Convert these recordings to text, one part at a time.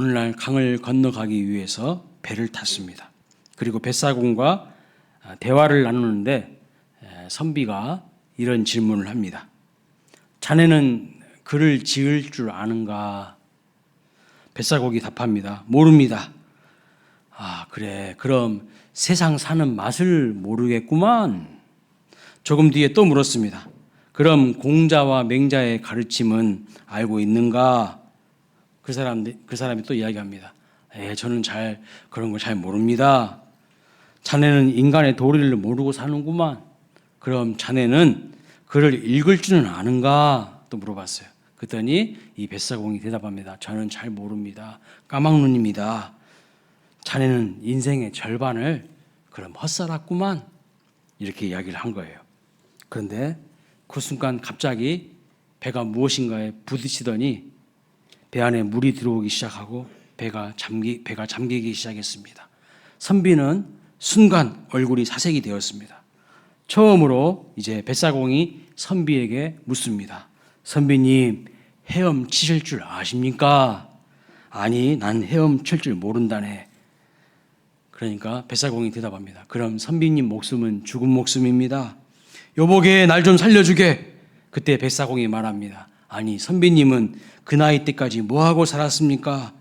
오늘날 강을 건너가기 위해서 배를 탔습니다. 그리고 뱃사공과 대화를 나누는데 선비가 이런 질문을 합니다. 자네는 글을 지을 줄 아는가? 뱃사공이 답합니다. 모릅니다. 아, 그래. 그럼 세상 사는 맛을 모르겠구만. 조금 뒤에 또 물었습니다. 그럼 공자와 맹자의 가르침은 알고 있는가? 그 사람이 또 이야기합니다. 저는 그런 걸 잘 모릅니다. 자네는 인간의 도리를 모르고 사는구만. 그럼 자네는 글을 읽을 줄은 아는가? 또 물어봤어요. 그랬더니 이 뱃사공이 대답합니다. 저는 잘 모릅니다. 까막눈입니다. 자네는 인생의 절반을 그럼 헛살았구만. 이렇게 이야기를 한 거예요. 그런데 그 순간 갑자기 배가 무엇인가에 부딪히더니 배 안에 물이 들어오기 시작하고 배가 잠기기 시작했습니다. 선비는 순간 얼굴이 사색이 되었습니다. 처음으로 이제 뱃사공이 선비에게 묻습니다. 선비님, 헤엄치실 줄 아십니까? 아니, 난 헤엄칠 줄 모른다네. 그러니까 뱃사공이 대답합니다. 그럼 선비님 목숨은 죽은 목숨입니다. 여보게, 날 좀 살려주게. 그때 뱃사공이 말합니다. 아니, 선비님은 그 나이 때까지 뭐하고 살았습니까?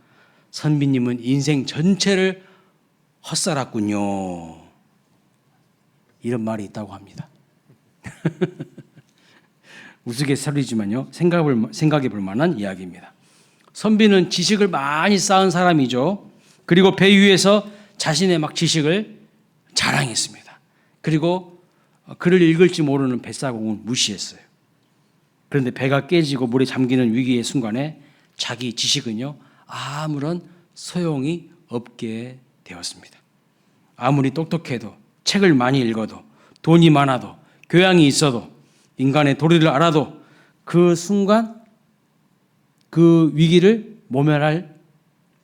선비님은 인생 전체를 헛살았군요. 이런 말이 있다고 합니다. 우스갯소리지만요, 생각해 볼 만한 이야기입니다. 선비는 지식을 많이 쌓은 사람이죠. 그리고 배 위에서 자신의 지식을 자랑했습니다. 그리고 글을 읽을지 모르는 뱃사공은 무시했어요. 그런데 배가 깨지고 물에 잠기는 위기의 순간에 자기 지식은요, 아무런 소용이 없게 되었습니다. 아무리 똑똑해도, 책을 많이 읽어도, 돈이 많아도, 교양이 있어도, 인간의 도리를 알아도 그 순간 그 위기를 모면할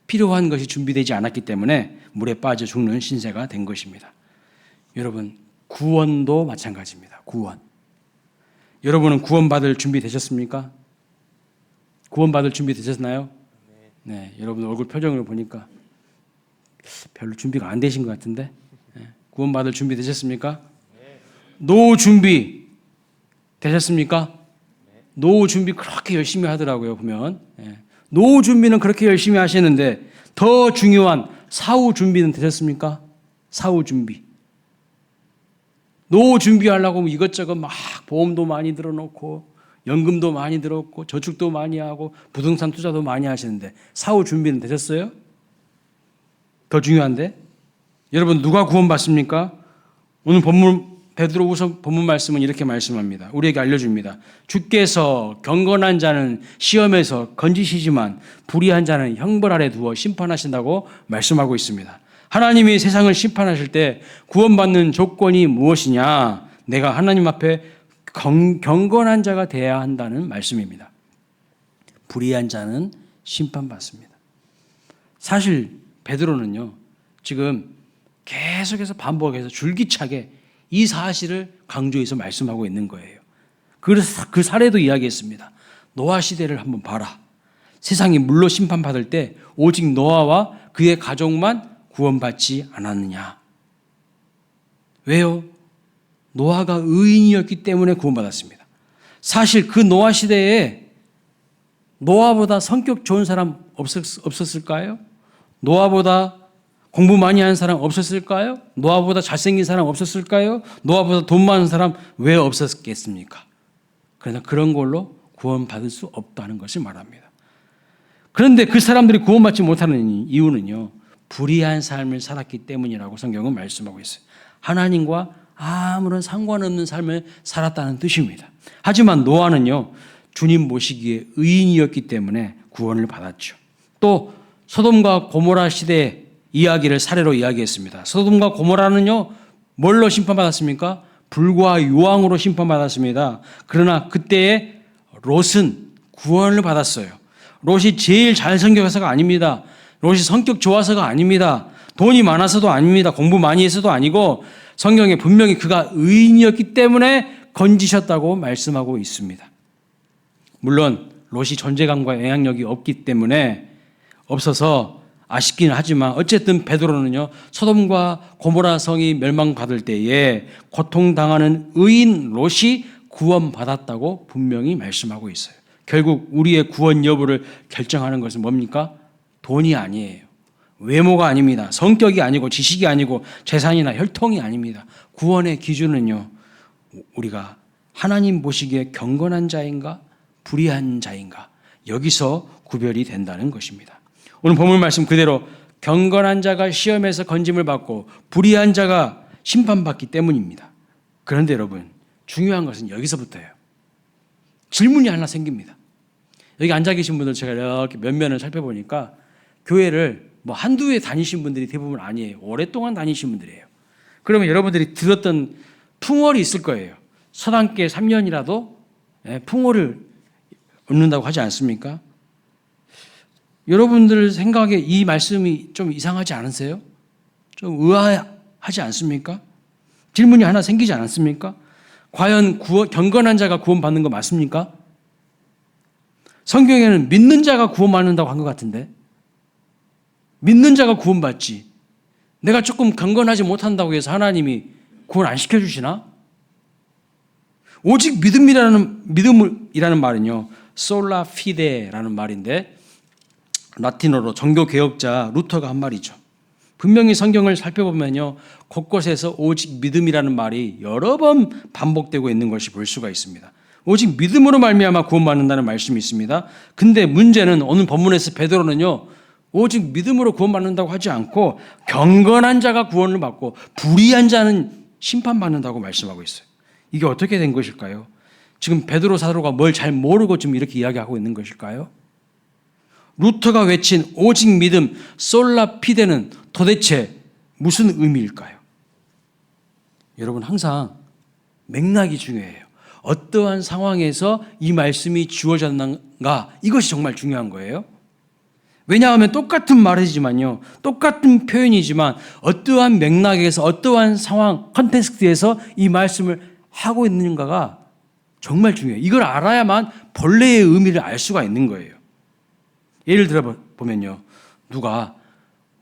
필요한 것이 준비되지 않았기 때문에 물에 빠져 죽는 신세가 된 것입니다. 여러분, 구원도 마찬가지입니다. 구원. 여러분은 구원받을 준비 되셨습니까? 구원받을 준비 되셨나요? 네, 여러분 얼굴 표정을 보니까 별로 준비가 안 되신 것 같은데. 네, 구원받을 준비 되셨습니까? 노후 준비 되셨습니까? 노후 준비 그렇게 열심히 하더라고요, 보면. 네, 노후 준비는 그렇게 열심히 하시는데 더 중요한 사후 준비는 되셨습니까? 사후 준비. 노후 준비하려고 하면 이것저것 막 보험도 많이 들어놓고 연금도 많이 들었고 저축도 많이 하고 부동산 투자도 많이 하시는데 사후 준비는 되셨어요? 더 중요한데 여러분, 누가 구원받습니까? 오늘 베드로후서 본문 말씀은 이렇게 말씀합니다. 우리에게 알려줍니다. 주께서 경건한 자는 시험에서 건지시지만 불의한 자는 형벌 아래 두어 심판하신다고 말씀하고 있습니다. 하나님이 세상을 심판하실 때 구원받는 조건이 무엇이냐? 내가 하나님 앞에 경건한 자가 되어야 한다는 말씀입니다. 불의한 자는 심판받습니다. 사실 베드로는요, 지금 계속해서 반복해서 줄기차게 이 사실을 강조해서 말씀하고 있는 거예요. 그래서 그 사례도 이야기했습니다. 노아 시대를 한번 봐라. 세상이 물로 심판받을 때 오직 노아와 그의 가족만 구원받지 않았느냐? 왜요? 노아가 의인이었기 때문에 구원받았습니다. 사실 그 노아 시대에 노아보다 성격 좋은 사람 없었을까요? 노아보다 공부 많이 하는 사람 없었을까요? 노아보다 잘생긴 사람 없었을까요? 노아보다 돈 많은 사람 왜 없었겠습니까? 그러나 그런 걸로 구원받을 수 없다는 것을 말합니다. 그런데 그 사람들이 구원받지 못하는 이유는요, 불의한 삶을 살았기 때문이라고 성경은 말씀하고 있어요. 하나님과 아무런 상관없는 삶을 살았다는 뜻입니다. 하지만 노아는요, 주님 모시기에 의인이었기 때문에 구원을 받았죠. 또 소돔과 고모라 시대의 이야기를 사례로 이야기했습니다. 소돔과 고모라는요, 뭘로 심판받았습니까? 불과 유황으로 심판받았습니다. 그러나 그때의 롯은 구원을 받았어요. 롯이 제일 잘생겨서가 아닙니다. 롯이 성격 좋아서가 아닙니다. 돈이 많아서도 아닙니다. 공부 많이 해서도 아니고 성경에 분명히 그가 의인이었기 때문에 건지셨다고 말씀하고 있습니다. 물론 롯이 존재감과 영향력이 없기 때문에 없어서 아쉽기는 하지만 어쨌든 베드로는요, 소돔과 고모라 성이 멸망받을 때에 고통당하는 의인 롯이 구원받았다고 분명히 말씀하고 있어요. 결국 우리의 구원 여부를 결정하는 것은 뭡니까? 돈이 아니에요. 외모가 아닙니다. 성격이 아니고 지식이 아니고 재산이나 혈통이 아닙니다. 구원의 기준은요, 우리가 하나님 보시기에 경건한 자인가 불의한 자인가, 여기서 구별이 된다는 것입니다. 오늘 본문 말씀 그대로 경건한 자가 시험에서 건짐을 받고 불의한 자가 심판받기 때문입니다. 그런데 여러분, 중요한 것은 여기서부터예요. 질문이 하나 생깁니다. 여기 앉아 계신 분들 제가 이렇게 면면을 살펴보니까 교회를 뭐 한두 해 다니신 분들이 대부분 아니에요. 오랫동안 다니신 분들이에요. 그러면 여러분들이 들었던 풍월이 있을 거예요. 서당계 3년이라도 풍월을 얻는다고 하지 않습니까? 여러분들 생각에 이 말씀이 좀 이상하지 않으세요? 좀 의아하지 않습니까? 질문이 하나 생기지 않았습니까? 과연 경건한 자가 구원받는 거 맞습니까? 성경에는 믿는 자가 구원받는다고 한 것 같은데, 믿는 자가 구원받지, 내가 조금 경건하지 못한다고 해서 하나님이 구원 안 시켜주시나? 오직 믿음이라는 말은요, 솔라 피데라는 말인데 라틴어로 종교개혁자 루터가 한 말이죠. 분명히 성경을 살펴보면요, 곳곳에서 오직 믿음이라는 말이 여러 번 반복되고 있는 것이 볼 수가 있습니다. 오직 믿음으로 말미암아 구원받는다는 말씀이 있습니다. 근데 문제는 오늘 본문에서 베드로는요, 오직 믿음으로 구원받는다고 하지 않고 경건한 자가 구원을 받고 불의한 자는 심판받는다고 말씀하고 있어요. 이게 어떻게 된 것일까요? 지금 베드로 사도가 뭘 잘 모르고 지금 이렇게 이야기하고 있는 것일까요? 루터가 외친 오직 믿음, 솔라 피데는 도대체 무슨 의미일까요? 여러분, 항상 맥락이 중요해요. 어떠한 상황에서 이 말씀이 주어졌는가, 이것이 정말 중요한 거예요. 왜냐하면 똑같은 말이지만요, 똑같은 표현이지만 어떠한 맥락에서 어떠한 상황, 컨텍스트에서 이 말씀을 하고 있는가가 정말 중요해요. 이걸 알아야만 본래의 의미를 알 수가 있는 거예요. 예를 들어 보면요, 누가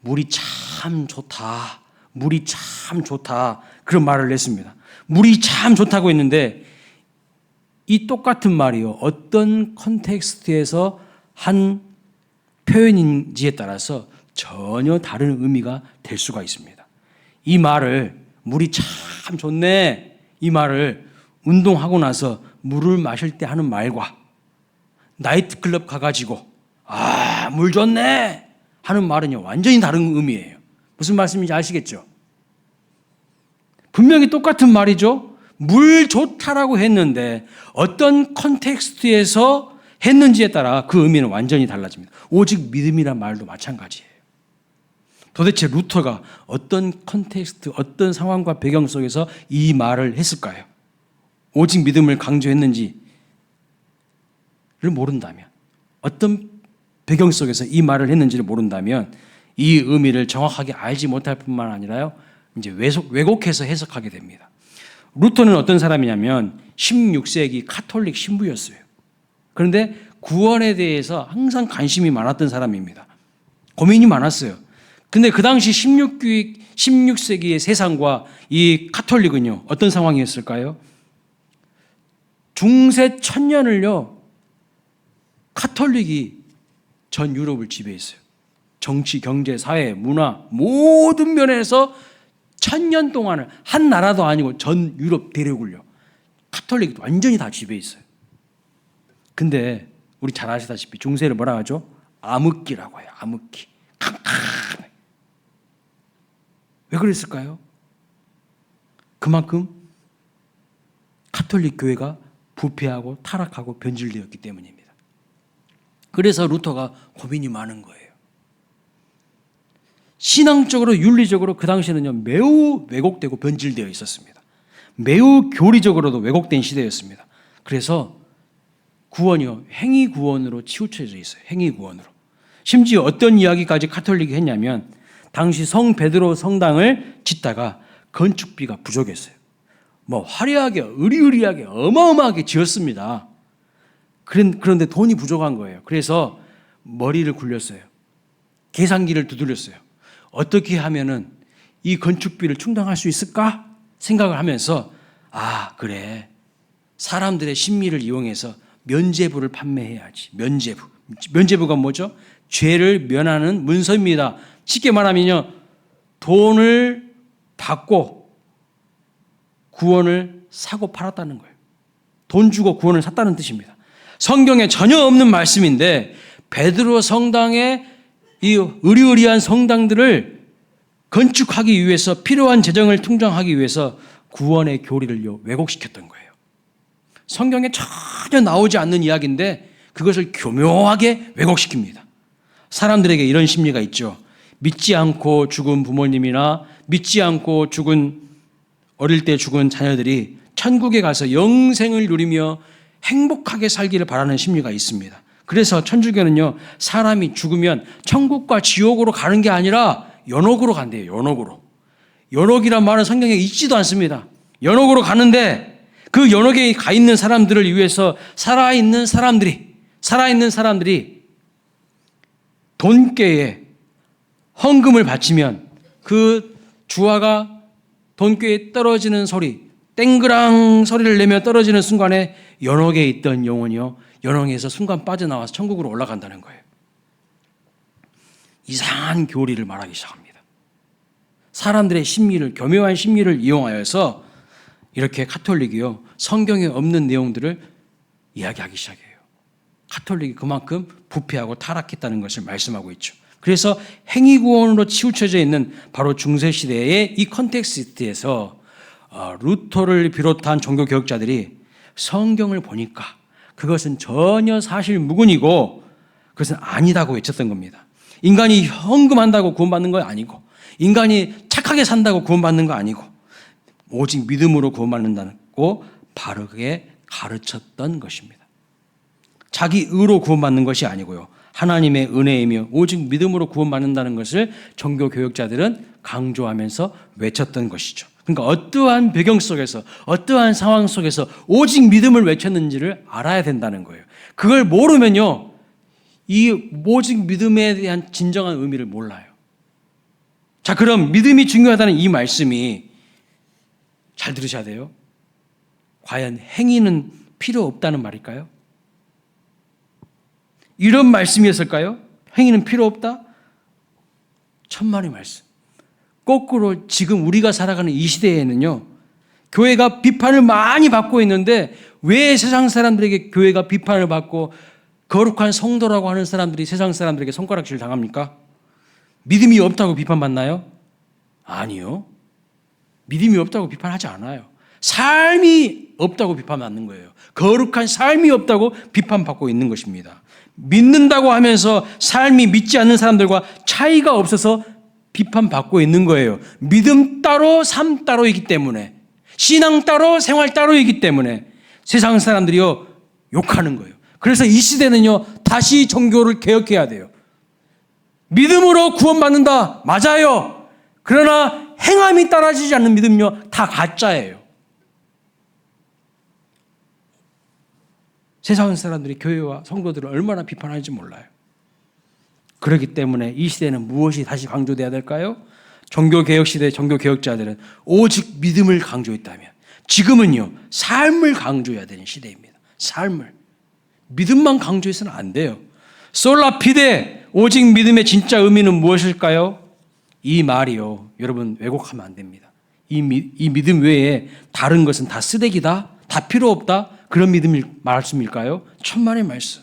물이 참 좋다, 물이 참 좋다, 그런 말을 했습니다. 물이 참 좋다고 했는데 이 똑같은 말이요, 어떤 컨텍스트에서 한 표현인지에 따라서 전혀 다른 의미가 될 수가 있습니다. 이 말을 물이 참 좋네, 이 말을 운동하고 나서 물을 마실 때 하는 말과 나이트클럽 가가지고 물 좋네 하는 말은요, 완전히 다른 의미예요. 무슨 말씀인지 아시겠죠? 분명히 똑같은 말이죠. 물 좋다라고 했는데 어떤 컨텍스트에서 했는지에 따라 그 의미는 완전히 달라집니다. 오직 믿음이란 말도 마찬가지예요. 도대체 루터가 어떤 컨텍스트, 어떤 상황과 배경 속에서 이 말을 했을까요? 오직 믿음을 강조했는지를 모른다면, 어떤 배경 속에서 이 말을 했는지를 모른다면 이 의미를 정확하게 알지 못할 뿐만 아니라요, 이제 왜곡해서 해석하게 됩니다. 루터는 어떤 사람이냐면 16세기 카톨릭 신부였어요. 그런데 구원에 대해서 항상 관심이 많았던 사람입니다. 고민이 많았어요. 근데 그 당시 16세기의 세상과 이 카톨릭은요, 어떤 상황이었을까요? 중세 천년을요, 카톨릭이 전 유럽을 지배했어요. 정치, 경제, 사회, 문화 모든 면에서 1000년 동안을, 한 나라도 아니고 전 유럽 대륙을요, 카톨릭이 완전히 다 지배했어요. 근데 우리 잘 아시다시피 중세를 뭐라 하죠? 암흑기라고 해요. 암흑기. 캄캄해. 왜 그랬을까요? 그만큼 카톨릭 교회가 부패하고 타락하고 변질되었기 때문입니다. 그래서 루터가 고민이 많은 거예요. 신앙적으로, 윤리적으로 그 당시에는요, 매우 왜곡되고 변질되어 있었습니다. 매우 교리적으로도 왜곡된 시대였습니다. 그래서 구원이요, 행위 구원으로 치우쳐져 있어요. 행위 구원으로. 심지어 어떤 이야기까지 카톨릭이 했냐면, 당시 성 베드로 성당을 짓다가 건축비가 부족했어요. 뭐 화려하게, 의리의리하게, 어마어마하게 지었습니다. 그런데 돈이 부족한 거예요. 그래서 머리를 굴렸어요. 계산기를 두드렸어요. 어떻게 하면은 이 건축비를 충당할 수 있을까 생각을 하면서 그래. 사람들의 심리를 이용해서 면죄부를 판매해야지. 면죄부. 면죄부가 뭐죠? 죄를 면하는 문서입니다. 쉽게 말하면요. 돈을 받고 구원을 사고 팔았다는 거예요. 돈 주고 구원을 샀다는 뜻입니다. 성경에 전혀 없는 말씀인데 베드로 성당의 이 의리의리한 성당들을 건축하기 위해서 필요한 재정을 통장하기 위해서 구원의 교리를 왜곡시켰던 거예요. 성경에 전혀 나오지 않는 이야기인데 그것을 교묘하게 왜곡시킵니다. 사람들에게 이런 심리가 있죠. 믿지 않고 죽은 부모님이나 믿지 않고 어릴 때 죽은 자녀들이 천국에 가서 영생을 누리며 행복하게 살기를 바라는 심리가 있습니다. 그래서 천주교는요, 사람이 죽으면 천국과 지옥으로 가는 게 아니라 연옥으로 간대요. 연옥으로. 연옥이란 말은 성경에 있지도 않습니다. 연옥으로 가는데 그 연옥에 가 있는 사람들을 위해서 살아있는 사람들이 돈꾀에 헌금을 바치면 그 주화가 돈꾀에 떨어지는 소리, 땡그랑 소리를 내며 떨어지는 순간에 연옥에 있던 영혼이요, 연옥에서 순간 빠져나와서 천국으로 올라간다는 거예요. 이상한 교리를 말하기 시작합니다. 사람들의 심리를, 교묘한 심리를 이용하여서 이렇게 카톨릭이요, 성경에 없는 내용들을 이야기하기 시작해요. 카톨릭이 그만큼 부패하고 타락했다는 것을 말씀하고 있죠. 그래서 행위구원으로 치우쳐져 있는 바로 중세시대의 이 컨텍스트에서 루터를 비롯한 종교개혁자들이 성경을 보니까 그것은 전혀 사실 무근이고 그것은 아니다고 외쳤던 겁니다. 인간이 헌금한다고 구원받는 거 아니고, 인간이 착하게 산다고 구원받는 거 아니고, 오직 믿음으로 구원받는다고 바르게 가르쳤던 것입니다. 자기 의로 구원받는 것이 아니고요, 하나님의 은혜이며 오직 믿음으로 구원받는다는 것을 종교교역자들은 강조하면서 외쳤던 것이죠. 그러니까 어떠한 배경 속에서, 어떠한 상황 속에서 오직 믿음을 외쳤는지를 알아야 된다는 거예요. 그걸 모르면요, 이 오직 믿음에 대한 진정한 의미를 몰라요. 자, 그럼 믿음이 중요하다는 이 말씀이, 잘 들으셔야 돼요. 과연 행위는 필요 없다는 말일까요? 이런 말씀이었을까요? 행위는 필요 없다? 천만의 말씀. 거꾸로 지금 우리가 살아가는 이 시대에는요, 교회가 비판을 많이 받고 있는데 왜 세상 사람들에게 교회가 비판을 받고 거룩한 성도라고 하는 사람들이 세상 사람들에게 손가락질 당합니까? 믿음이 없다고 비판받나요? 아니요. 믿음이 없다고 비판하지 않아요. 삶이 없다고 비판받는 거예요. 거룩한 삶이 없다고 비판받고 있는 것입니다. 믿는다고 하면서 삶이 믿지 않는 사람들과 차이가 없어서 비판받고 있는 거예요. 믿음 따로 삶 따로이기 때문에, 신앙 따로 생활 따로이기 때문에 세상 사람들이요, 욕하는 거예요. 그래서 이 시대는요, 다시 종교를 개혁해야 돼요. 믿음으로 구원받는다, 맞아요. 그러나 행함이 따라지지 않는 믿음요, 다 가짜예요. 세상 사람들이 교회와 성도들을 얼마나 비판하는지 몰라요. 그렇기 때문에 이 시대는 무엇이 다시 강조돼야 될까요? 종교개혁 시대 종교개혁자들은 오직 믿음을 강조했다면, 지금은요, 삶을 강조해야 되는 시대입니다. 삶을. 믿음만 강조해서는 안 돼요. 솔라피데, 오직 믿음의 진짜 의미는 무엇일까요? 이 말이요, 여러분 왜곡하면 안 됩니다. 이 믿음 외에 다른 것은 다 쓰레기다, 다 필요 없다, 그런 믿음일 말씀일까요? 천만의 말씀.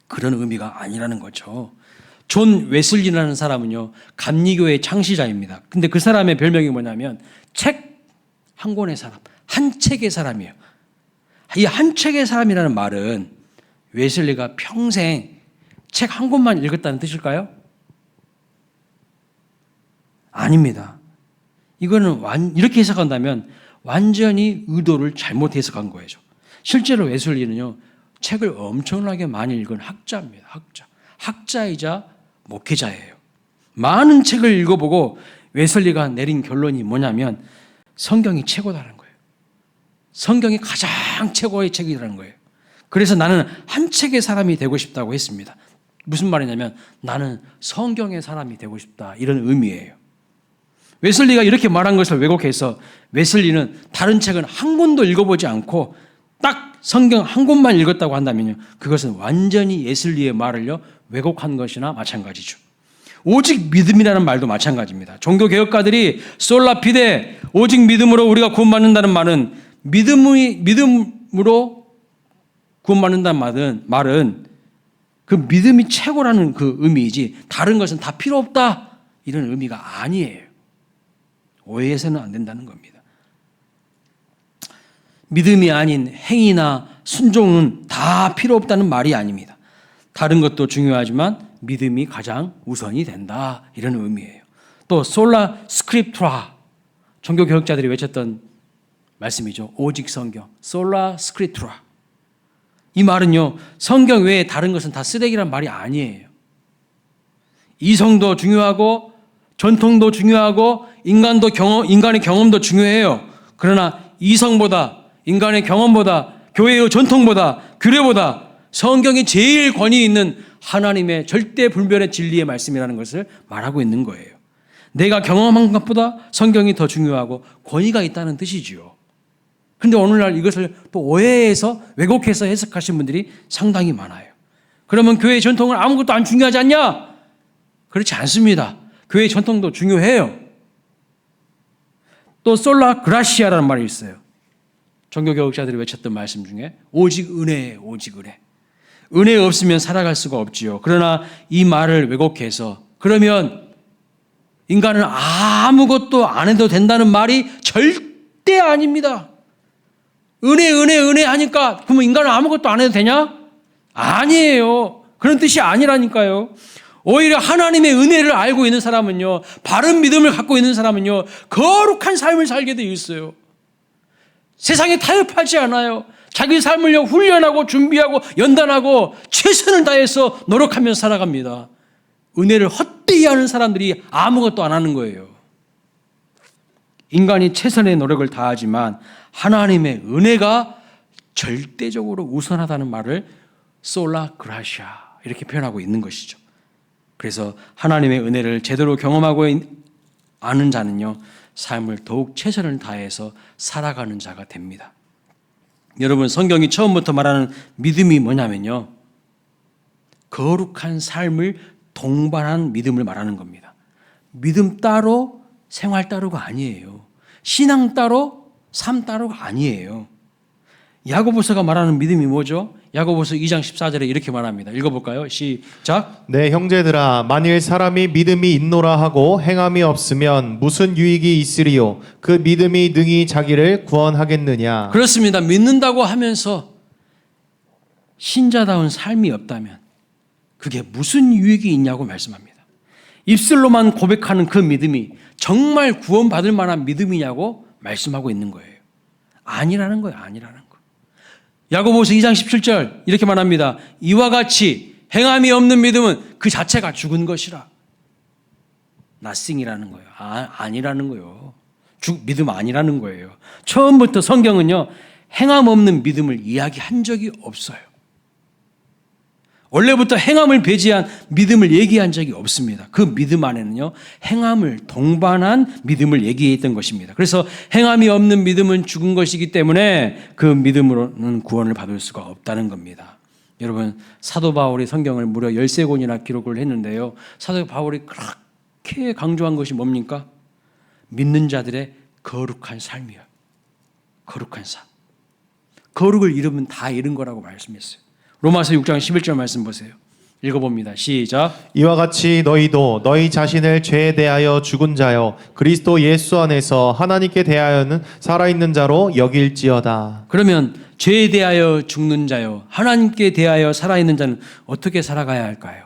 그런 의미가 아니라는 거죠. 존 웨슬리라는 사람은요, 감리교의 창시자입니다. 근데 그 사람의 별명이 뭐냐면 책 한 권의 사람, 한 책의 사람이에요. 이 한 책의 사람이라는 말은 웨슬리가 평생 책 한 권만 읽었다는 뜻일까요? 아닙니다. 이거는 이렇게 해석한다면 완전히 의도를 잘못 해석한 거예요. 실제로 웨슬리는요, 책을 엄청나게 많이 읽은 학자입니다. 학자이자 목회자예요. 많은 책을 읽어보고 웨슬리가 내린 결론이 뭐냐면 성경이 최고다라는 거예요. 성경이 가장 최고의 책이라는 거예요. 그래서 나는 한 책의 사람이 되고 싶다고 했습니다. 무슨 말이냐면 나는 성경의 사람이 되고 싶다 이런 의미예요. 웨슬리가 이렇게 말한 것을 왜곡해서 웨슬리는 다른 책은 한 권도 읽어보지 않고 딱 성경 한 권만 읽었다고 한다면요, 그것은 완전히 웨슬리의 말을요 왜곡한 것이나 마찬가지죠. 오직 믿음이라는 말도 마찬가지입니다. 종교개혁가들이 솔라피데 오직 믿음으로 우리가 구원받는다는 말은 믿음으로 구원받는다는 말은 그 믿음이 최고라는 그 의미이지 다른 것은 다 필요 없다 이런 의미가 아니에요. 오해해서는 안 된다는 겁니다. 믿음이 아닌 행위나 순종은 다 필요 없다는 말이 아닙니다. 다른 것도 중요하지만 믿음이 가장 우선이 된다 이런 의미예요. 또 솔라 스크립투라 종교개혁자들이 외쳤던 말씀이죠. 오직 성경 솔라 스크립투라. 이 말은요 성경 외에 다른 것은 다 쓰레기란 말이 아니에요. 이성도 중요하고 전통도 중요하고 인간의 경험도 중요해요. 그러나 이성보다 인간의 경험보다 교회의 전통보다 규례보다 성경이 제일 권위 있는 하나님의 절대 불변의 진리의 말씀이라는 것을 말하고 있는 거예요. 내가 경험한 것보다 성경이 더 중요하고 권위가 있다는 뜻이지요. 그런데 오늘날 이것을 또 오해해서 왜곡해서 해석하신 분들이 상당히 많아요. 그러면 교회의 전통은 아무것도 안 중요하지 않냐? 그렇지 않습니다. 교회의 전통도 중요해요. 또 솔라 그라시아라는 말이 있어요. 종교개혁자들이 외쳤던 말씀 중에 오직 은혜예요. 오직 은혜. 은혜 없으면 살아갈 수가 없지요. 그러나 이 말을 왜곡해서 그러면 인간은 아무것도 안 해도 된다는 말이 절대 아닙니다. 은혜 하니까 그러면 인간은 아무것도 안 해도 되냐? 아니에요. 그런 뜻이 아니라니까요. 오히려 하나님의 은혜를 알고 있는 사람은요, 바른 믿음을 갖고 있는 사람은요, 거룩한 삶을 살게 되어 있어요. 세상에 타협하지 않아요. 자기 삶을 훈련하고 준비하고 연단하고 최선을 다해서 노력하면서 살아갑니다. 은혜를 헛되이 하는 사람들이 아무것도 안 하는 거예요. 인간이 최선의 노력을 다하지만 하나님의 은혜가 절대적으로 우선하다는 말을 솔라 그라시아 이렇게 표현하고 있는 것이죠. 그래서 하나님의 은혜를 제대로 경험하고 아는 자는요, 삶을 더욱 최선을 다해서 살아가는 자가 됩니다. 여러분, 성경이 처음부터 말하는 믿음이 뭐냐면요, 거룩한 삶을 동반한 믿음을 말하는 겁니다. 믿음 따로 생활 따로가 아니에요. 신앙 따로 삶 따로가 아니에요. 야고보서가 말하는 믿음이 뭐죠? 야고보서 2장 14절에 이렇게 말합니다. 읽어볼까요? 시작. 네, 형제들아, 만일 사람이 믿음이 있노라 하고 행함이 없으면 무슨 유익이 있으리요? 그 믿음이 능히 자기를 구원하겠느냐? 그렇습니다. 믿는다고 하면서 신자다운 삶이 없다면 그게 무슨 유익이 있냐고 말씀합니다. 입술로만 고백하는 그 믿음이 정말 구원받을 만한 믿음이냐고 말씀하고 있는 거예요. 아니라는 거예요. 아니라는 거. 야고보서 2장 17절 이렇게 말합니다. 이와 같이 행함이 없는 믿음은 그 자체가 죽은 것이라. nothing이라는 거예요. 아니라는 거예요. 믿음 아니라는 거예요. 처음부터 성경은요, 행함 없는 믿음을 이야기한 적이 없어요. 원래부터 행함을 배제한 믿음을 얘기한 적이 없습니다. 그 믿음 안에는요, 행함을 동반한 믿음을 얘기했던 것입니다. 그래서 행함이 없는 믿음은 죽은 것이기 때문에 그 믿음으로는 구원을 받을 수가 없다는 겁니다. 여러분, 사도 바울이 성경을 무려 13권이나 기록을 했는데요, 사도 바울이 그렇게 강조한 것이 뭡니까? 믿는 자들의 거룩한 삶이에요. 거룩한 삶. 거룩을 잃으면 다 잃은 거라고 말씀했어요. 로마서 6장 11절 말씀 보세요. 읽어봅니다. 시작. 이와 같이 너희도 너희 자신을 죄에 대하여 죽은 자여 그리스도 예수 안에서 하나님께 대하여는 살아있는 자로 여길지어다. 그러면 죄에 대하여 죽는 자요, 하나님께 대하여 살아있는 자는 어떻게 살아가야 할까요?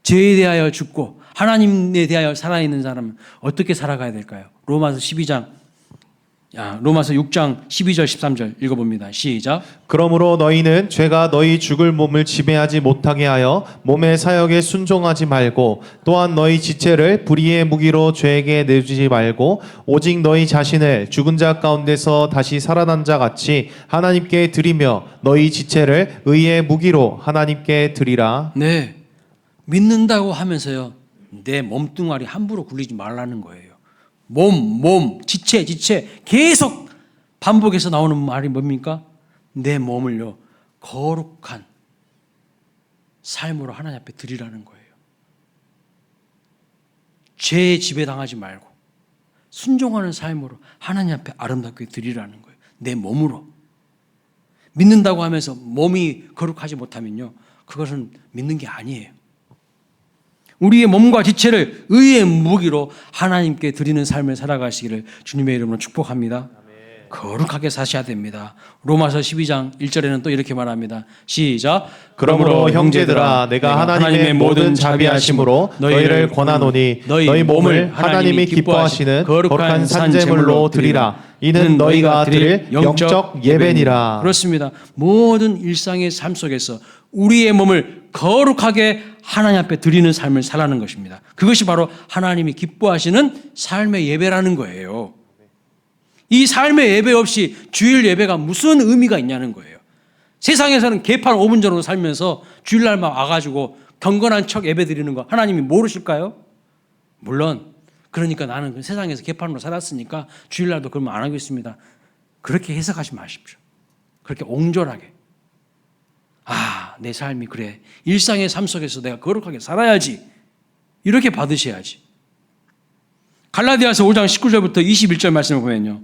죄에 대하여 죽고 하나님에 대하여 살아있는 사람은 어떻게 살아가야 될까요? 로마서 6장 12절 13절 읽어봅니다. 시작. 그러므로 너희는 죄가 너희 죽을 몸을 지배하지 못하게 하여 몸의 사역에 순종하지 말고 또한 너희 지체를 불의의 무기로 죄에게 내주지 말고 오직 너희 자신을 죽은 자 가운데서 다시 살아난 자 같이 하나님께 드리며 너희 지체를 의의 무기로 하나님께 드리라. 네, 믿는다고 하면서요, 내 몸뚱아리 함부로 굴리지 말라는 거예요. 몸, 지체 계속 반복해서 나오는 말이 뭡니까? 내 몸을요, 거룩한 삶으로 하나님 앞에 드리라는 거예요. 죄에 지배당하지 말고 순종하는 삶으로 하나님 앞에 아름답게 드리라는 거예요. 내 몸으로. 믿는다고 하면서 몸이 거룩하지 못하면요, 그것은 믿는 게 아니에요. 우리의 몸과 지체를 의의 무기로 하나님께 드리는 삶을 살아가시기를 주님의 이름으로 축복합니다. 거룩하게 사셔야 됩니다. 로마서 12장 1절에는 또 이렇게 말합니다. 시작. 그러므로 형제들아 내가 하나님의 모든 자비하심으로 너희를 권하노니 너희 몸을 하나님이 기뻐하시는 거룩한 산제물로 드리라. 이는 너희가 드릴 영적 예배니라. 그렇습니다. 모든 일상의 삶 속에서 우리의 몸을 거룩하게 하나님 앞에 드리는 삶을 살라는 것입니다. 그것이 바로 하나님이 기뻐하시는 삶의 예배라는 거예요. 이 삶의 예배 없이 주일 예배가 무슨 의미가 있냐는 거예요. 세상에서는 개판 5분 전으로 살면서 주일날만 와가지고 경건한 척 예배 드리는 거 하나님이 모르실까요? 물론 그러니까 나는 그 세상에서 개판으로 살았으니까 주일날도 그러면 안 하겠습니다. 그렇게 해석하지 마십시오. 그렇게 옹졸하게. 내 삶이 그래. 일상의 삶 속에서 내가 거룩하게 살아야지. 이렇게 받으셔야지. 갈라디아서 5장 19절부터 21절 말씀을 보면요,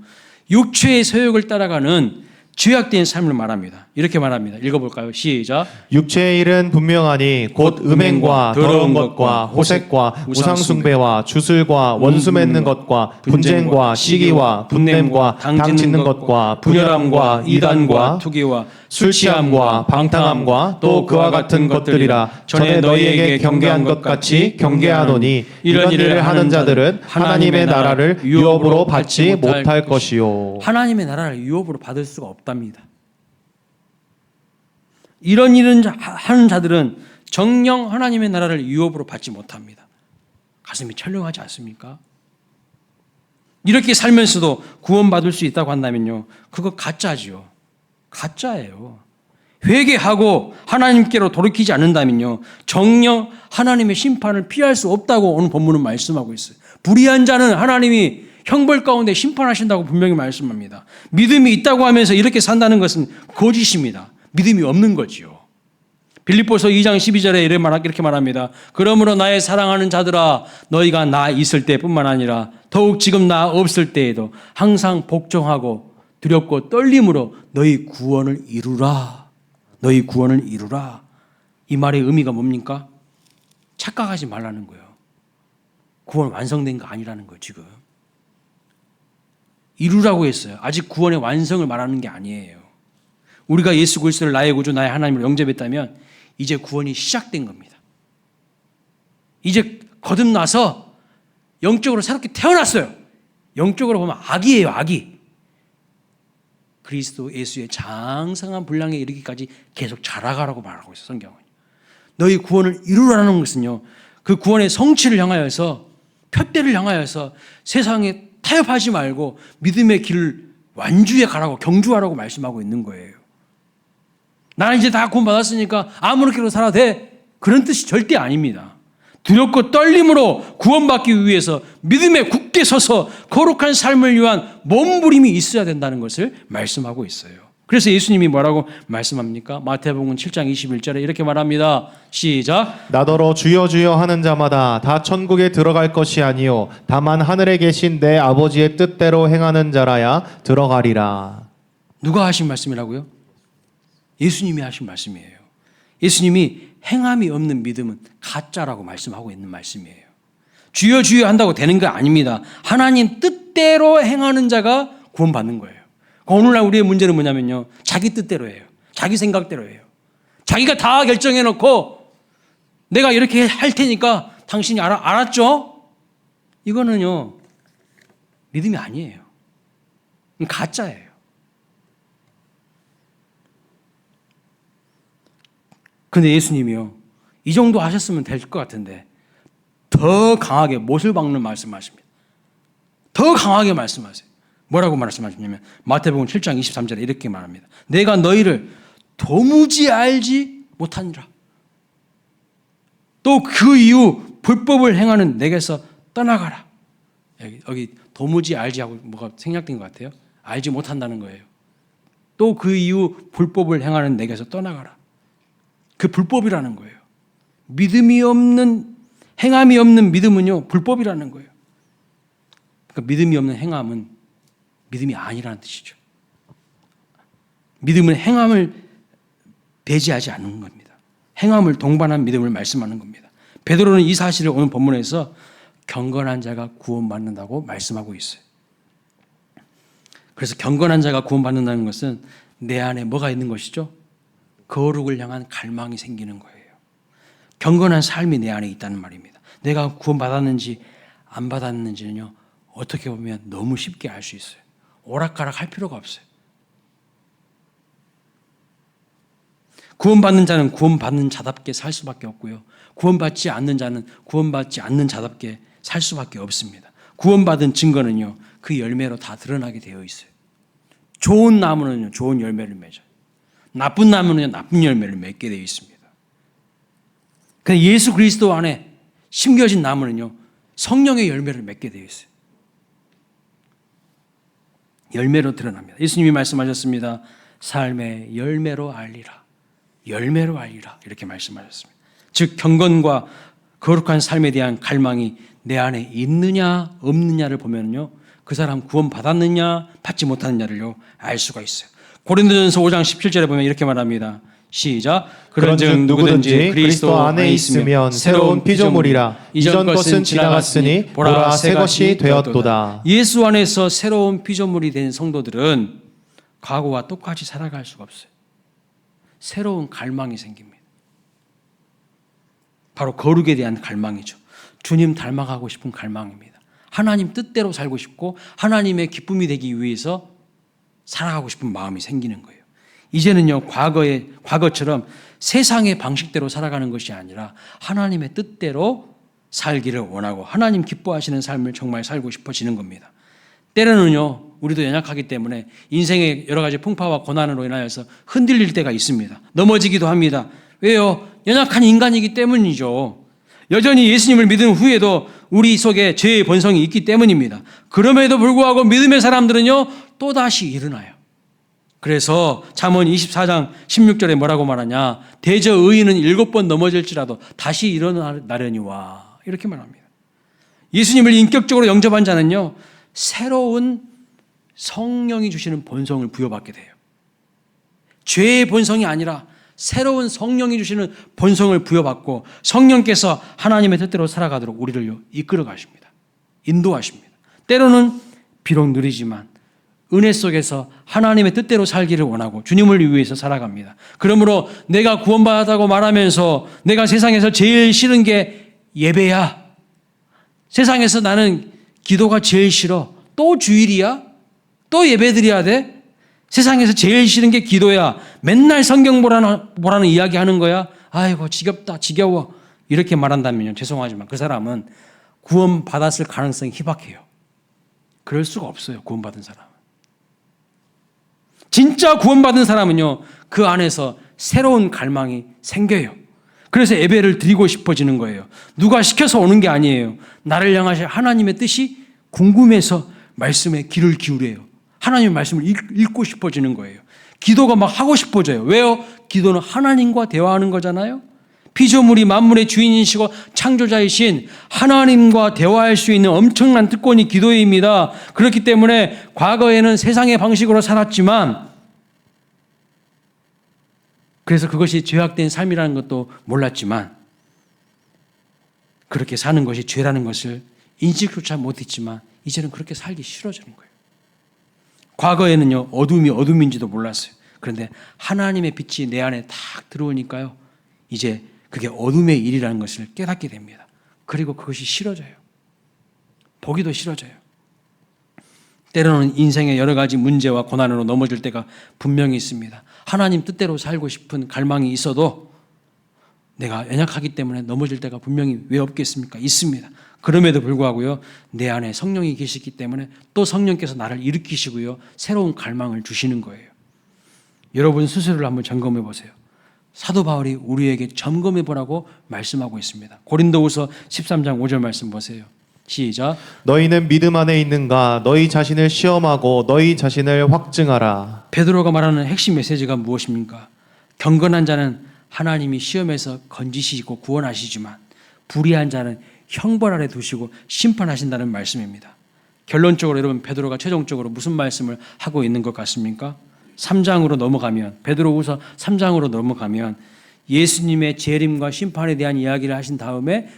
육체의 소욕을 따라가는 죄악된 삶을 말합니다. 이렇게 말합니다. 읽어볼까요? 시작. 육체의 일은 분명하니 곧 음행과 더러운 것과 호색과 우상숭배와 주술과 원수 맺는 것과 분쟁과 시기와 분냄과 당짓는 것과 분열함과 이단과 투기와 술 취함과 방탕함과 또 그와 같은 것들이라. 전에 너희에게 경계한 것 같이 경계하노니 이런 일을 하는 자들은 하나님의 나라를 유업으로 받지 못할 것이요. 하나님의 나라를 유업으로 받을 수가 없답니다. 이런 일을 하는 자들은 정녕 하나님의 나라를 유업으로 받지 못합니다. 가슴이 철렁하지 않습니까? 이렇게 살면서도 구원받을 수 있다고 한다면요, 그거 가짜지요. 가짜예요. 회개하고 하나님께로 돌이키지 않는다면요, 정녕 하나님의 심판을 피할 수 없다고 오늘 본문은 말씀하고 있어요. 불의한 자는 하나님이 형벌 가운데 심판하신다고 분명히 말씀합니다. 믿음이 있다고 하면서 이렇게 산다는 것은 거짓입니다. 믿음이 없는 거지요. 빌립보서 2장 12절에 이렇게 말합니다. 그러므로 나의 사랑하는 자들아, 너희가 나 있을 때뿐만 아니라 더욱 지금 나 없을 때에도 항상 복종하고 두렵고 떨림으로 너희 구원을 이루라. 너희 구원을 이루라. 이 말의 의미가 뭡니까? 착각하지 말라는 거예요. 구원 완성된 거 아니라는 거예요, 지금. 이루라고 했어요. 아직 구원의 완성을 말하는 게 아니에요. 우리가 예수 그리스도를 나의 구주, 나의 하나님을 영접했다면 이제 구원이 시작된 겁니다. 이제 거듭나서 영적으로 새롭게 태어났어요. 영적으로 보면 악이에요, 악이. 그리스도 예수의 장성한 분량에 이르기까지 계속 자라가라고 말하고 있어요, 성경은. 너희 구원을 이루라는 것은요, 그 구원의 성취를 향하여서, 표대를 향하여서 세상에 타협하지 말고 믿음의 길을 완주해 가라고, 경주하라고 말씀하고 있는 거예요. 나는 이제 다 구원받았으니까 아무렇게나 살아도 돼. 그런 뜻이 절대 아닙니다. 두렵고 떨림으로 구원받기 위해서 믿음에 굳게 서서 거룩한 삶을 위한 몸부림이 있어야 된다는 것을 말씀하고 있어요. 그래서 예수님이 뭐라고 말씀합니까? 마태복음 7장 21절에 이렇게 말합니다. 시작. 나더러 주여 주여 하는 자마다 다 천국에 들어갈 것이 아니요 다만 하늘에 계신 내 아버지의 뜻대로 행하는 자라야 들어가리라. 누가 하신 말씀이라고요? 예수님이 하신 말씀이에요. 예수님이 행함이 없는 믿음은 가짜라고 말씀하고 있는 말씀이에요. 주여 주여 한다고 되는 거 아닙니다. 하나님 뜻대로 행하는 자가 구원받는 거예요. 오늘날 우리의 문제는 뭐냐면요, 자기 뜻대로 해요. 자기 생각대로 해요. 자기가 다 결정해놓고 내가 이렇게 할 테니까 당신이 알았죠? 이거는요, 믿음이 아니에요. 가짜예요. 그런데 예수님이요, 이 정도 하셨으면 될 것 같은데 더 강하게 못을 박는 말씀하십니다. 더 강하게 말씀하세요. 뭐라고 말씀하시냐면 마태복음 7장 23절에 이렇게 말합니다. 내가 너희를 도무지 알지 못하니라. 또 그 이후 불법을 행하는 내게서 떠나가라. 여기 도무지 알지 하고 뭐가 생략된 것 같아요. 알지 못한다는 거예요. 또 그 이후 불법을 행하는 내게서 떠나가라. 그 불법이라는 거예요. 믿음이 없는, 행함이 없는 믿음은요, 불법이라는 거예요. 그러니까 믿음이 없는 행함은 믿음이 아니라는 뜻이죠. 믿음은 행함을 배제하지 않는 겁니다. 행함을 동반한 믿음을 말씀하는 겁니다. 베드로는 이 사실을 오늘 본문에서 경건한 자가 구원받는다고 말씀하고 있어요. 그래서 경건한 자가 구원받는다는 것은 내 안에 뭐가 있는 것이죠? 거룩을 향한 갈망이 생기는 거예요. 경건한 삶이 내 안에 있다는 말입니다. 내가 구원받았는지 안 받았는지는요, 어떻게 보면 너무 쉽게 알 수 있어요. 오락가락 할 필요가 없어요. 구원받는 자는 구원받는 자답게 살 수밖에 없고요. 구원받지 않는 자는 구원받지 않는 자답게 살 수밖에 없습니다. 구원받은 증거는요, 그 열매로 다 드러나게 되어 있어요. 좋은 나무는요, 좋은 열매를 맺어요. 나쁜 나무는요, 나쁜 열매를 맺게 되어 있습니다. 그래서 예수 그리스도 안에 심겨진 나무는요, 성령의 열매를 맺게 되어 있어요. 열매로 드러납니다. 예수님이 말씀하셨습니다. 삶의 열매로 알리라. 열매로 알리라. 이렇게 말씀하셨습니다. 즉 경건과 거룩한 삶에 대한 갈망이 내 안에 있느냐 없느냐를 보면요, 그 사람 구원받았느냐 받지 못하느냐를요 알 수가 있어요. 고린도전서 5장 17절에 보면 이렇게 말합니다. 시작. 그런즉 누구든지 그리스도 안에 있으면 새로운 피조물이라. 이전 것은 지나갔으니 보라 새 것이 되었도다. 예수 안에서 새로운 피조물이 된 성도들은 과거와 똑같이 살아갈 수가 없어요. 새로운 갈망이 생깁니다. 바로 거룩에 대한 갈망이죠. 주님 닮아가고 싶은 갈망입니다. 하나님 뜻대로 살고 싶고 하나님의 기쁨이 되기 위해서 살아가고 싶은 마음이 생기는 거예요. 이제는요, 과거처럼 세상의 방식대로 살아가는 것이 아니라 하나님의 뜻대로 살기를 원하고 하나님 기뻐하시는 삶을 정말 살고 싶어지는 겁니다. 때로는요, 우리도 연약하기 때문에 인생의 여러 가지 풍파와 고난으로 인하여서 흔들릴 때가 있습니다. 넘어지기도 합니다. 왜요? 연약한 인간이기 때문이죠. 여전히 예수님을 믿은 후에도 우리 속에 죄의 본성이 있기 때문입니다. 그럼에도 불구하고 믿음의 사람들은요, 또다시 일어나요. 그래서 잠언 24장 16절에 뭐라고 말하냐? 대저 의인은 7번 넘어질지라도 다시 일어나려니와. 이렇게 말합니다. 예수님을 인격적으로 영접한 자는요, 새로운 성령이 주시는 본성을 부여받게 돼요. 죄의 본성이 아니라 새로운 성령이 주시는 본성을 부여받고 성령께서 하나님의 뜻대로 살아가도록 우리를 이끌어 가십니다. 인도하십니다. 때로는 비록 느리지만 은혜 속에서 하나님의 뜻대로 살기를 원하고 주님을 위해서 살아갑니다. 그러므로 내가 구원받았다고 말하면서 내가 세상에서 제일 싫은 게 예배야. 세상에서 나는 기도가 제일 싫어. 또 주일이야? 또 예배 드려야 돼? 세상에서 제일 싫은 게 기도야. 맨날 성경 보라는 이야기 하는 거야. 아이고 지겹다, 지겨워. 이렇게 말한다면요, 죄송하지만 그 사람은 구원받았을 가능성이 희박해요. 그럴 수가 없어요, 구원받은 사람은. 진짜 구원받은 사람은요, 그 안에서 새로운 갈망이 생겨요. 그래서 예배를 드리고 싶어지는 거예요. 누가 시켜서 오는 게 아니에요. 나를 향하신 하나님의 뜻이 궁금해서 말씀에 귀를 기울여요. 하나님의 말씀을 읽고 싶어지는 거예요. 기도가 막 하고 싶어져요. 왜요? 기도는 하나님과 대화하는 거잖아요. 피조물이 만물의 주인이시고 창조자이신 하나님과 대화할 수 있는 엄청난 특권이 기도입니다. 그렇기 때문에 과거에는 세상의 방식으로 살았지만, 그래서 그것이 죄악된 삶이라는 것도 몰랐지만, 그렇게 사는 것이 죄라는 것을 인식조차 못했지만 이제는 그렇게 살기 싫어지는 거예요. 과거에는요, 어둠이 어둠인지도 몰랐어요. 그런데 하나님의 빛이 내 안에 탁 들어오니까요, 이제 그게 어둠의 일이라는 것을 깨닫게 됩니다. 그리고 그것이 싫어져요. 보기도 싫어져요. 때로는 인생의 여러 가지 문제와 고난으로 넘어질 때가 분명히 있습니다. 하나님 뜻대로 살고 싶은 갈망이 있어도 내가 연약하기 때문에 넘어질 때가 분명히 왜 없겠습니까? 있습니다. 그럼에도 불구하고요, 내 안에 성령이 계시기 때문에 또 성령께서 나를 일으키시고요, 새로운 갈망을 주시는 거예요. 여러분 스스로를 한번 점검해 보세요. 사도 바울이 우리에게 점검해 보라고 말씀하고 있습니다. 고린도후서 13장 5절 말씀 보세요. 시작. 너희는 믿음 안에 있는가? 너희 자신을 시험하고 너희 자신을 확증하라. 베드로가 말하는 핵심 메시지가 무엇입니까? 경건한 자는 하나님이 시험에서 건지시고 구원하시지만 불의한 자는 형벌 아래 두시고 심판하신다는 말씀입니다. 결론적으로 여러분 베드로가 최종적으로 무슨 말씀을 하고 있는 것 같습니까? 3장으로 넘어가면 베드로후서 3장으로 넘어가면 예수님의 재림과 심판에 대한 이야기를 하신 다음에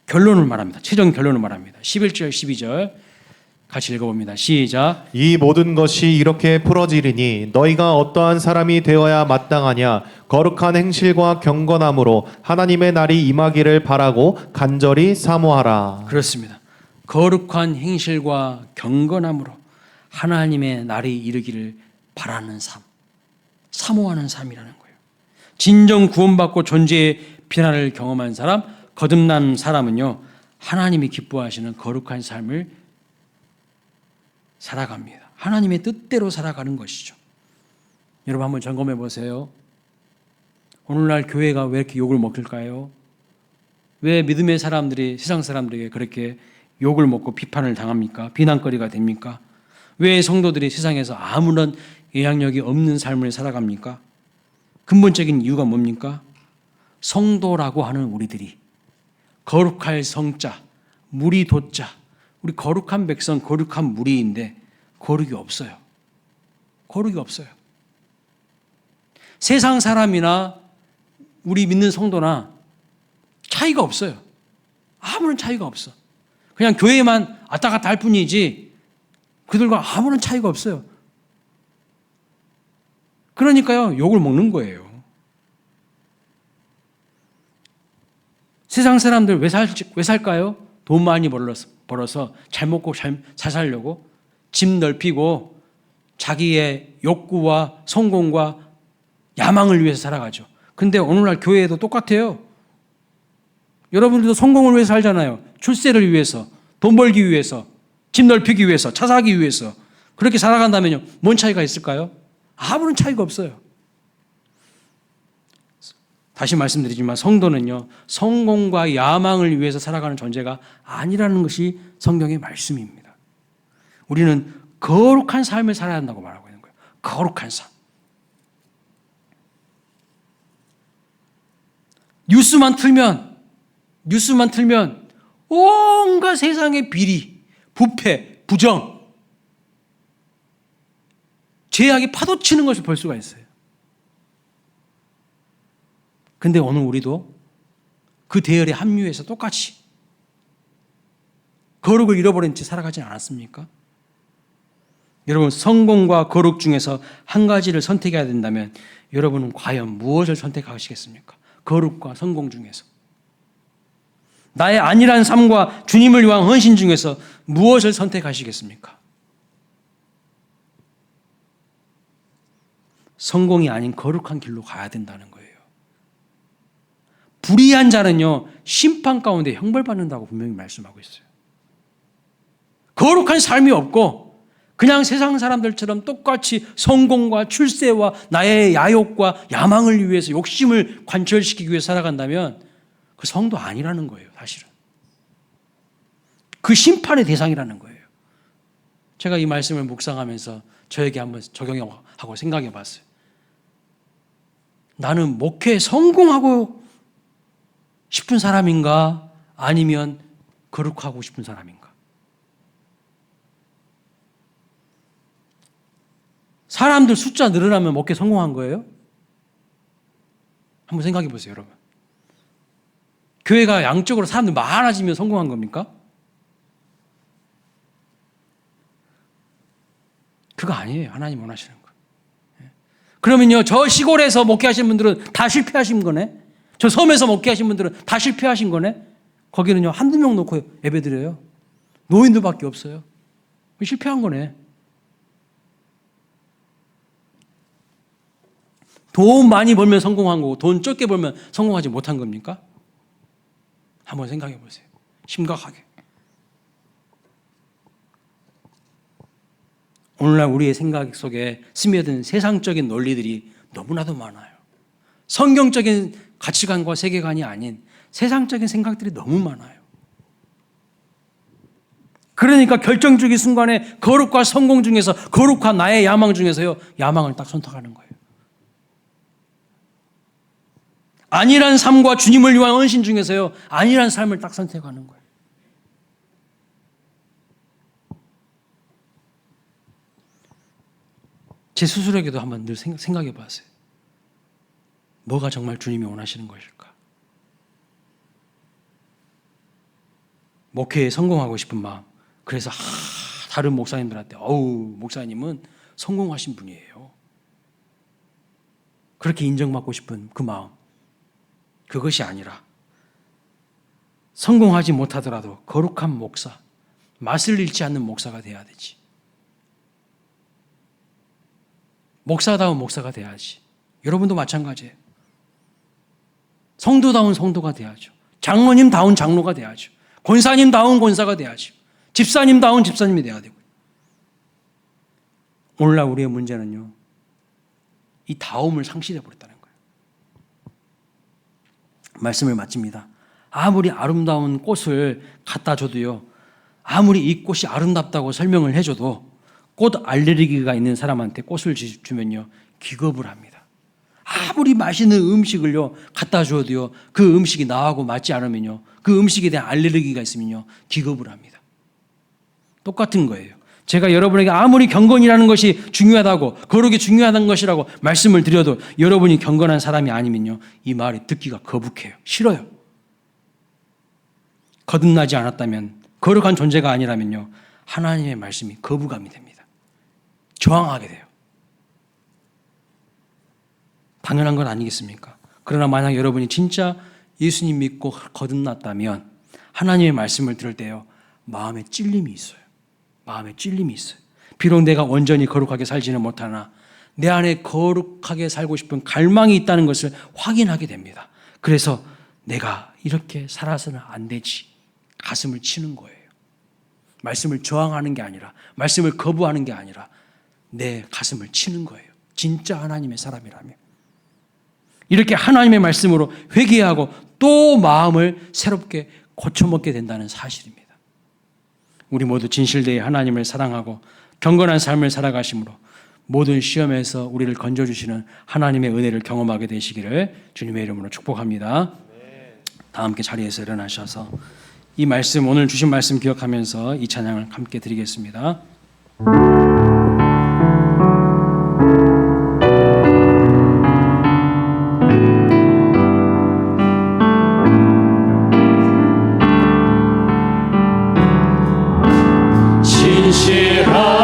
결론을 말합니다. 최종 결론을 말합니다. 11절 12절 같이 읽어봅니다. 시작. 이 모든 것이 이렇게 풀어지리니 너희가 어떠한 사람이 되어야 마땅하냐? 거룩한 행실과 경건함으로 하나님의 날이 임하기를 바라고 간절히 사모하라. 그렇습니다. 거룩한 행실과 경건함으로 하나님의 날이 이르기를 바라는 삶, 사모하는 삶이라는 거예요. 진정 구원받고 존재의 피난을 경험한 사람, 거듭난 사람은요, 하나님이 기뻐하시는 거룩한 삶을 살아갑니다. 하나님의 뜻대로 살아가는 것이죠. 여러분 한번 점검해 보세요. 오늘날 교회가 왜 이렇게 욕을 먹을까요? 왜 믿음의 사람들이 세상 사람들에게 그렇게 욕을 먹고 비판을 당합니까? 비난거리가 됩니까? 왜 성도들이 세상에서 아무런 영향력이 없는 삶을 살아갑니까? 근본적인 이유가 뭡니까? 성도라고 하는 우리들이 거룩할 성자, 무리 도자, 우리 거룩한 백성, 거룩한 무리인데 거룩이 없어요. 거룩이 없어요. 세상 사람이나 우리 믿는 성도나 차이가 없어요. 아무런 차이가 없어. 그냥 교회만 왔다 갔다 할 뿐이지 그들과 아무런 차이가 없어요. 그러니까요, 욕을 먹는 거예요. 세상 사람들 왜 살까요? 돈 많이 벌어서 잘 먹고 잘 살려고 집 넓히고 자기의 욕구와 성공과 야망을 위해서 살아가죠. 근데 오늘날 교회에도 똑같아요. 여러분들도 성공을 위해서 살잖아요. 출세를 위해서, 돈 벌기 위해서, 집 넓히기 위해서, 차 사기 위해서. 그렇게 살아간다면요, 뭔 차이가 있을까요? 아무런 차이가 없어요. 다시 말씀드리지만 성도는요, 성공과 야망을 위해서 살아가는 존재가 아니라는 것이 성경의 말씀입니다. 우리는 거룩한 삶을 살아야 한다고 말하고 있는 거예요. 거룩한 삶. 뉴스만 틀면 온갖 세상의 비리, 부패, 부정, 죄악이 파도치는 것을 볼 수가 있어요. 근데 오늘 우리도 그 대열에 합류해서 똑같이 거룩을 잃어버린 채 살아가지 않았습니까? 여러분, 성공과 거룩 중에서 한 가지를 선택해야 된다면 여러분은 과연 무엇을 선택하시겠습니까? 거룩과 성공 중에서. 나의 안일한 삶과 주님을 위한 헌신 중에서 무엇을 선택하시겠습니까? 성공이 아닌 거룩한 길로 가야 된다는 거예요. 불의한 자는요, 심판 가운데 형벌받는다고 분명히 말씀하고 있어요. 거룩한 삶이 없고 그냥 세상 사람들처럼 똑같이 성공과 출세와 나의 야욕과 야망을 위해서 욕심을 관철시키기 위해 살아간다면 그 성도 아니라는 거예요, 사실은. 그 심판의 대상이라는 거예요. 제가 이 말씀을 묵상하면서 저에게 한번 적용하고 생각해 봤어요. 나는 목회에 성공하고 싶은 사람인가? 아니면 거룩하고 싶은 사람인가? 사람들 숫자 늘어나면 목회 성공한 거예요? 한번 생각해 보세요, 여러분. 교회가 양적으로 사람들 많아지면 성공한 겁니까? 그거 아니에요. 하나님 원하시는 거. 그러면요, 저 시골에서 목회하시는 분들은 다 실패하신 거네? 저 섬에서 목회하신 분들은 다 실패하신 거네? 거기는요, 한두 명 놓고 예배 드려요. 노인들밖에 없어요. 실패한 거네. 돈 많이 벌면 성공한 거고 돈 적게 벌면 성공하지 못한 겁니까? 한번 생각해 보세요. 심각하게. 오늘날 우리의 생각 속에 스며든 세상적인 논리들이 너무나도 많아요. 성경적인 가치관과 세계관이 아닌 세상적인 생각들이 너무 많아요. 그러니까 결정적인 순간에 거룩과 성공 중에서, 거룩과 나의 야망 중에서요, 야망을 딱 선택하는 거예요. 안일한 삶과 주님을 위한 헌신 중에서요, 안일한 삶을 딱 선택하는 거예요. 제 스스로에게도 한번 늘 생각해 봤어요. 뭐가 정말 주님이 원하시는 것일까? 목회에 성공하고 싶은 마음. 그래서 다른 목사님들한테 목사님은 성공하신 분이에요. 그렇게 인정받고 싶은 그 마음. 그것이 아니라 성공하지 못하더라도 거룩한 목사, 맛을 잃지 않는 목사가 돼야 되지. 목사다운 목사가 돼야지. 여러분도 마찬가지예요. 성도다운 성도가 돼야죠. 장로님다운 장로가 돼야죠. 권사님다운 권사가 돼야죠. 집사님다운 집사님이 돼야 되고. 오늘날 우리의 문제는요, 이 다움을 상실해 버렸다는 거예요. 말씀을 마칩니다. 아무리 아름다운 꽃을 갖다 줘도요, 아무리 이 꽃이 아름답다고 설명을 해줘도 꽃 알레르기가 있는 사람한테 꽃을 주면요, 기겁을 합니다. 아무리 맛있는 음식을요 갖다 줘도요, 그 음식이 나하고 맞지 않으면요, 그 음식에 대한 알레르기가 있으면요, 기겁을 합니다. 똑같은 거예요. 제가 여러분에게 아무리 경건이라는 것이 중요하다고, 거룩이 중요하다는 것이라고 말씀을 드려도 여러분이 경건한 사람이 아니면요, 이 말이 듣기가 거북해요. 싫어요. 거듭나지 않았다면, 거룩한 존재가 아니라면요, 하나님의 말씀이 거부감이 됩니다. 저항하게 돼요. 당연한 건 아니겠습니까? 그러나 만약 여러분이 진짜 예수님 믿고 거듭났다면 하나님의 말씀을 들을 때요, 마음에 찔림이 있어요. 마음에 찔림이 있어요. 비록 내가 온전히 거룩하게 살지는 못하나 내 안에 거룩하게 살고 싶은 갈망이 있다는 것을 확인하게 됩니다. 그래서 내가 이렇게 살아서는 안 되지, 가슴을 치는 거예요. 말씀을 저항하는 게 아니라, 말씀을 거부하는 게 아니라 내 가슴을 치는 거예요. 진짜 하나님의 사람이라면. 이렇게 하나님의 말씀으로 회개하고 또 마음을 새롭게 고쳐먹게 된다는 사실입니다. 우리 모두 진실되이 하나님을 사랑하고 경건한 삶을 살아가심으로 모든 시험에서 우리를 건져주시는 하나님의 은혜를 경험하게 되시기를 주님의 이름으로 축복합니다. 다 함께 자리에서 일어나셔서 이 말씀, 오늘 주신 말씀 기억하면서 이 찬양을 함께 드리겠습니다. 진실한